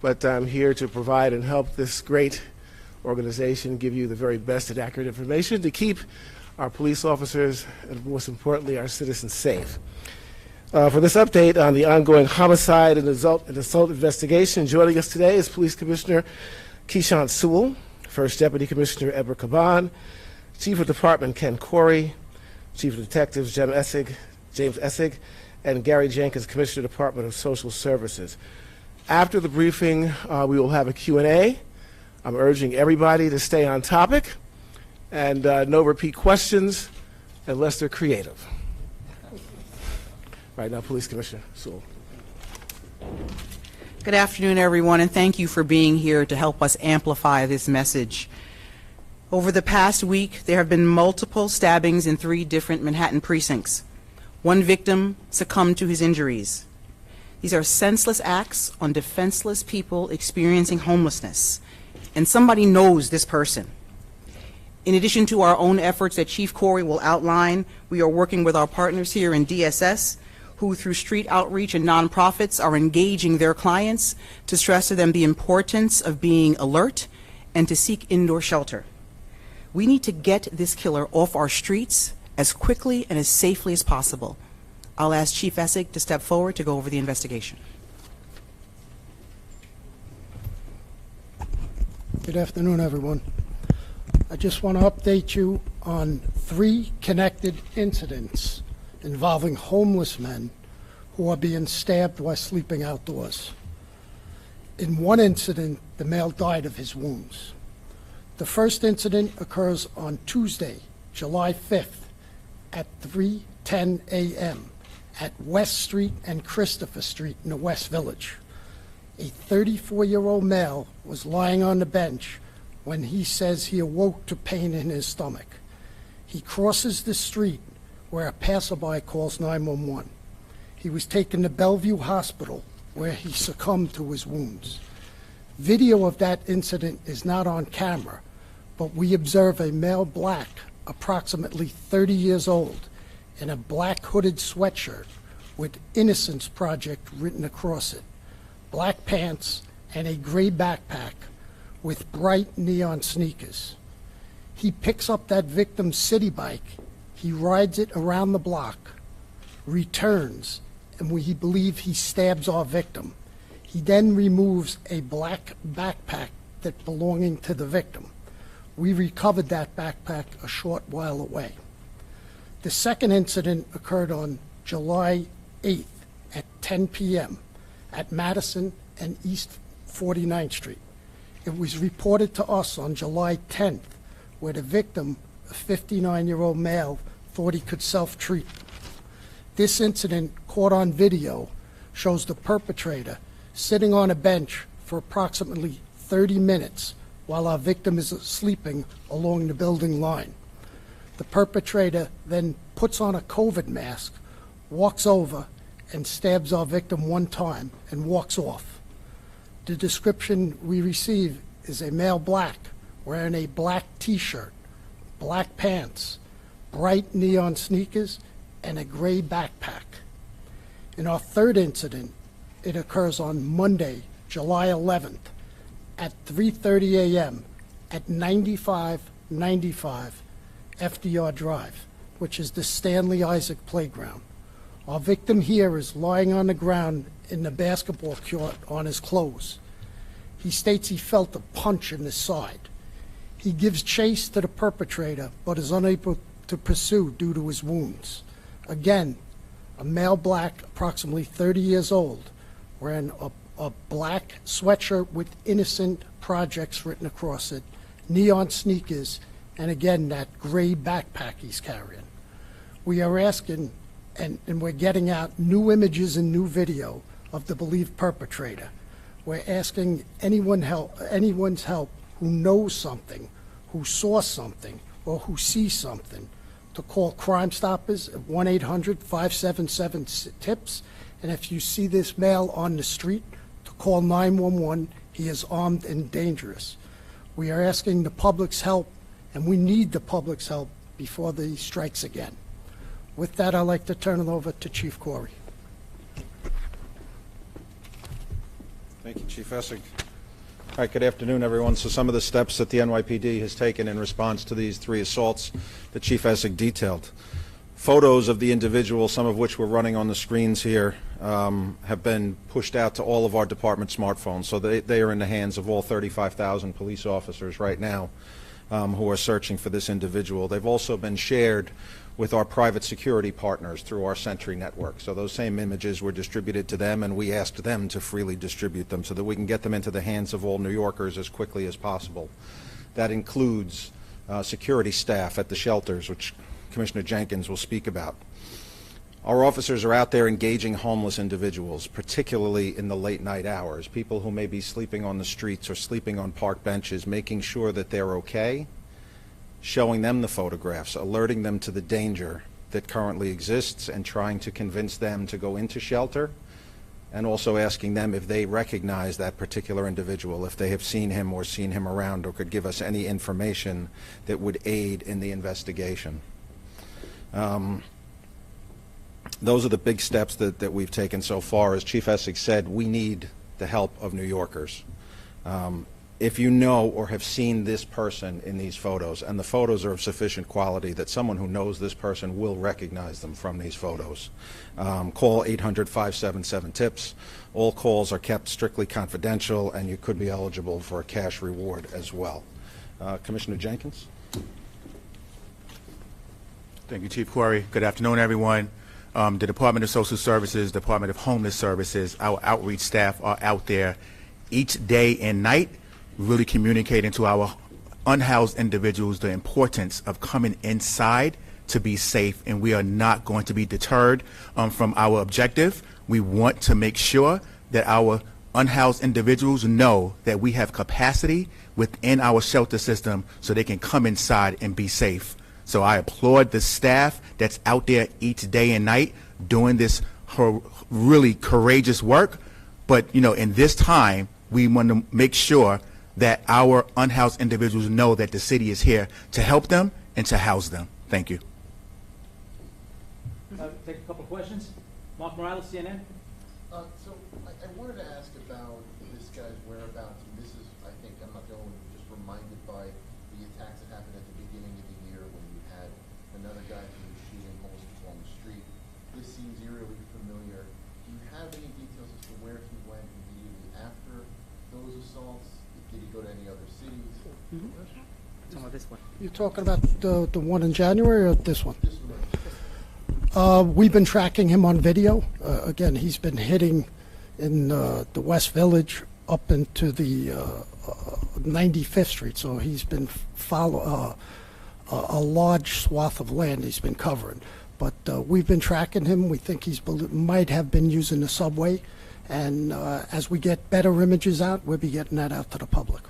but I'm here to provide and help this great organization give you the very best and accurate information to keep our police officers and, most importantly, our citizens safe. For this update on the ongoing homicide and assault investigation, joining us today is Police Commissioner Keishant Sewell, First Deputy Commissioner Edward Caban, Chief of Department Ken Corey, Chief of Detectives James Essig, and Gary Jenkins, Commissioner, Department of Social Services. After the briefing, we will have a Q&A. I'm urging everybody to stay on topic and no repeat questions unless they're creative. Right now, Police Commissioner Sewell. Good afternoon, everyone, and thank you for being here to help us amplify this message. Over the past week, there have been multiple stabbings in 3 different Manhattan precincts. 1 victim succumbed to his injuries. These are senseless acts on defenseless people experiencing homelessness, and somebody knows this person. In addition to our own efforts that Chief Corey will outline, we are working with our partners here in DSS, who through street outreach and nonprofits are engaging their clients to stress to them the importance of being alert and to seek indoor shelter. We need to get this killer off our streets as quickly and as safely as possible. I'll ask Chief Essig to step forward to go over the investigation. Good afternoon, everyone. I just want to update you on 3 connected incidents involving homeless men who are being stabbed while sleeping outdoors. In one incident, the male died of his wounds. The first incident occurs on Tuesday, July 5th at 3:10 a.m. at West Street and Christopher Street in the West Village. A 34-year-old male was lying on the bench when he says he awoke to pain in his stomach. He crosses the street where a passerby calls 911. He was taken to Bellevue Hospital where he succumbed to his wounds. Video of that incident is not on camera, but we observe a male black, approximately 30 years old, in a black hooded sweatshirt with Innocence Project written across it, black pants, and a gray backpack with bright neon sneakers. He picks up that victim's city bike, he rides it around the block, returns, and we believe he stabs our victim. He then removes a black backpack that belonging to the victim. We recovered that backpack a short while away. The second incident occurred on July 8th at 10 p.m. at Madison and East 49th Street. It was reported to us on July 10th where the victim, a 59-year-old male, thought he could self-treat. This incident, caught on video, shows the perpetrator sitting on a bench for approximately 30 minutes while our victim is sleeping along the building line. The perpetrator then puts on a COVID mask, walks over, and stabs our victim 1 time and walks off. The description we receive is a male black wearing a black t-shirt, black pants, bright neon sneakers, and a gray backpack. In our third incident, it occurs on Monday, July 11th at 3:30 a.m. at 9595 FDR Drive, which is the Stanley Isaac Playground. Our victim here is lying on the ground in the basketball court on his clothes. He states he felt a punch in the side. He gives chase to the perpetrator, but is unable to pursue due to his wounds. Again, a male black, approximately 30 years old, wearing a black sweatshirt with Innocent Projects written across it, neon sneakers, and again, that gray backpack he's carrying. We are asking, and we're getting out new images and new video of the believed perpetrator. We're asking anyone's help who knows something, who saw something, or who sees something, to call Crime Stoppers at 1-800-577-TIPS. And if you see this male on the street, to call 911. He is armed and dangerous. We are asking the public's help, and we need the public's help before the strikes again. With that, I'd like to turn it over to Chief Corey. Thank you, Chief Essig. All right, good afternoon, everyone. So some of the steps that the NYPD has taken in response to these 3 assaults that Chief Essig detailed. Photos of the individual, some of which we're running on the screens here, have been pushed out to all of our department smartphones. So they are in the hands of all 35,000 police officers right now who are searching for this individual. They've also been shared with our private security partners through our Sentry network. So those same images were distributed to them, and we asked them to freely distribute them so that we can get them into the hands of all New Yorkers as quickly as possible. That includes security staff at the shelters, which Commissioner Jenkins will speak about. Our officers are out there engaging homeless individuals, particularly in the late night hours, people who may be sleeping on the streets or sleeping on park benches, making sure that they're okay, showing them the photographs, alerting them to the danger that currently exists, and trying to convince them to go into shelter, and also asking them if they recognize that particular individual, if they have seen him or seen him around, or could give us any information that would aid in the investigation. Those are the big steps that we've taken so far. As Chief Essig said, we need the help of New Yorkers. If you know or have seen this person in these photos, and the photos are of sufficient quality that someone who knows this person will recognize them from these photos, call 800-577-TIPS. All calls are kept strictly confidential, and you could be eligible for a cash reward as well. Commissioner Jenkins? Thank you, Chief Quarry. Good afternoon, everyone. The Department of Social Services, Department of Homeless Services, our outreach staff are out there each day and night, really communicating to our unhoused individuals the importance of coming inside to be safe, and we are not going to be deterred from our objective. We want to make sure that our unhoused individuals know that we have capacity within our shelter system so they can come inside and be safe. So I applaud the staff that's out there each day and night doing this really courageous work. But, you know, in this time, we want to make sure that our unhoused individuals know that the city is here to help them and to house them. Thank you. Take a couple questions. Mark Morales, CNN. So I wanted to ask about this guy's whereabouts, and this is, I think, I'm not the only one, just reminded by the attacks that happened at the beginning of the year when you had another guy who was shooting homeless people on the street. This seems eerily familiar. Do you have any details as to where he went immediately after those assaults? Did he go to any other cities? Some of this one. You're talking about the one in January or this one? This one. We've been tracking him on video. Again, he's been hitting in the West Village up into the 95th Street, so he's been a large swath of land he's been covering. But we've been tracking him. We think he's might have been using the subway, and as we get better images out, we'll be getting that out to the public.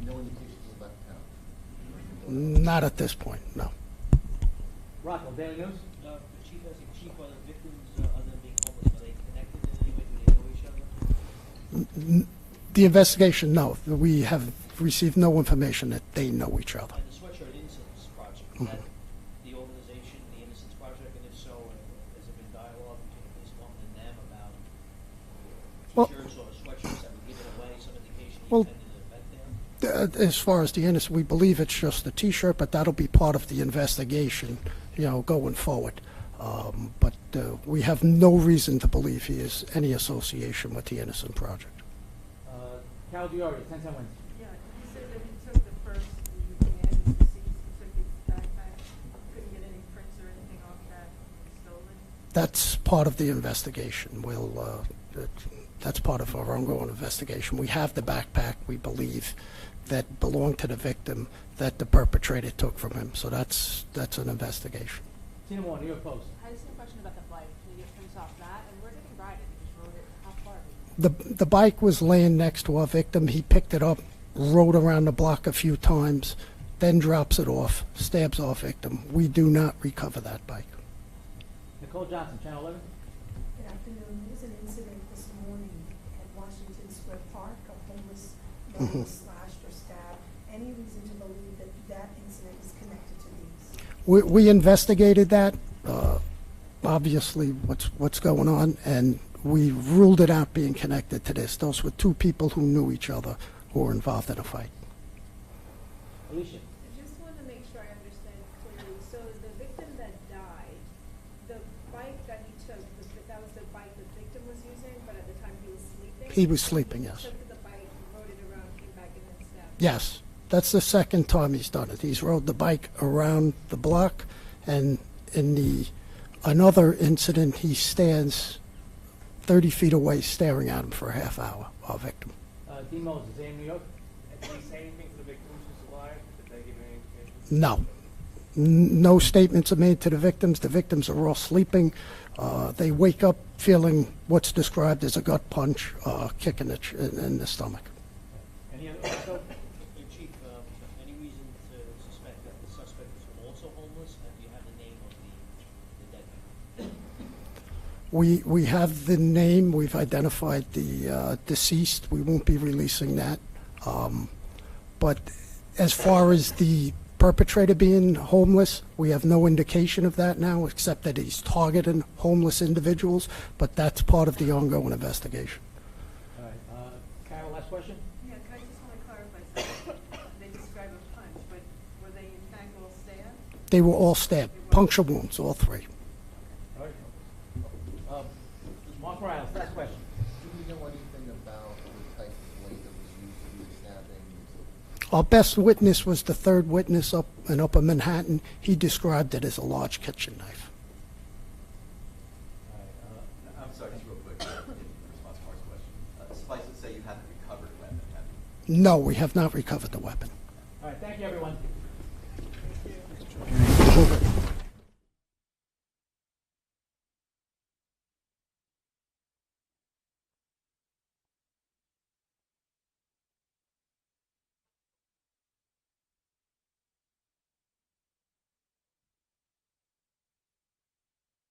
No indications of left town? Not at this point, no. Rockwell, Daily News. Chief, as a chief, are the victims, other than being homeless, are they connected in any way? Do they know each other? The investigation, no. We have received no information that they know each other. And the Sweatshirt Innocence Project, is that the organization, the Innocence Project, and if so, has there been dialogue between the police department and them about Well- t-shirts or sweatshirts that were given away, some indication you Well, attended an event there? As far as the innocent, we believe it's just a T-shirt, but that'll be part of the investigation, going forward. But we have no reason to believe he has any association with the Innocent Project. Cal Diori, 1010 Wins. Yeah, he said that he took the first weekend, he took his backpack, couldn't get any prints or anything off that, stolen. That's part of the investigation. That's part of our ongoing investigation. We have the backpack, we believe, that belonged to the victim that the perpetrator took from him. So that's an investigation. Tina Moore, New York Post. I just have a question about the bike. Can you get prints off that? And where did he ride it? He just rode it, how far? The bike was laying next to our victim. He picked it up, rode around the block a few times, then drops it off, stabs our victim. We do not recover that bike. Nicole Johnson, Channel 11. Good afternoon. There was an incident this morning at Washington Square Park, a homeless man slashed or stabbed. Any reason to believe that that incident is connected to these? We investigated that, obviously what's going on, and we ruled it out being connected to this. Those were two people who knew each other who were involved in a fight. Alicia? I just want to make sure I understand clearly. So the victim that died, the bike that he took, that was the bike the victim was using, but at the time he was sleeping? He was sleeping, yes. He took the bike, rode it around, came back, and then stabbed. Yes, that's the second time he's done it. He's rode the bike around the block, and in another incident, he stands 30 feet away staring at him for a half hour, our victim. Dean Moses, AM New York? Did he say anything to the victims who survived? Did they give any information? No. No statements are made to the victims. The victims are all sleeping. They wake up feeling what's described as a gut punch, kick in the stomach. Any other, also? Chief, any reason to suspect that the suspect was also homeless? Do you have the name of the dead man? We have the name. We've identified the deceased. We won't be releasing that. But as far as the perpetrator being homeless, we have no indication of that now, except that he's targeting homeless individuals, but that's part of the ongoing investigation. All right, Carol, last question? Yeah, can I just want to clarify something? They describe a punch, but were they in fact all stabbed? They were all stabbed, puncture wounds, all three. All right. Mark Morales, last question. Do you know anything about the type of blade that was used to do the stabbing? Our best witness was the third witness up in Upper Manhattan. He described it as a large kitchen knife. All right, I'm sorry, just real quick, in response to Mark's question. Suffice it to say you haven't recovered a weapon, have you? No, we have not recovered the weapon. all right, thank you, everyone.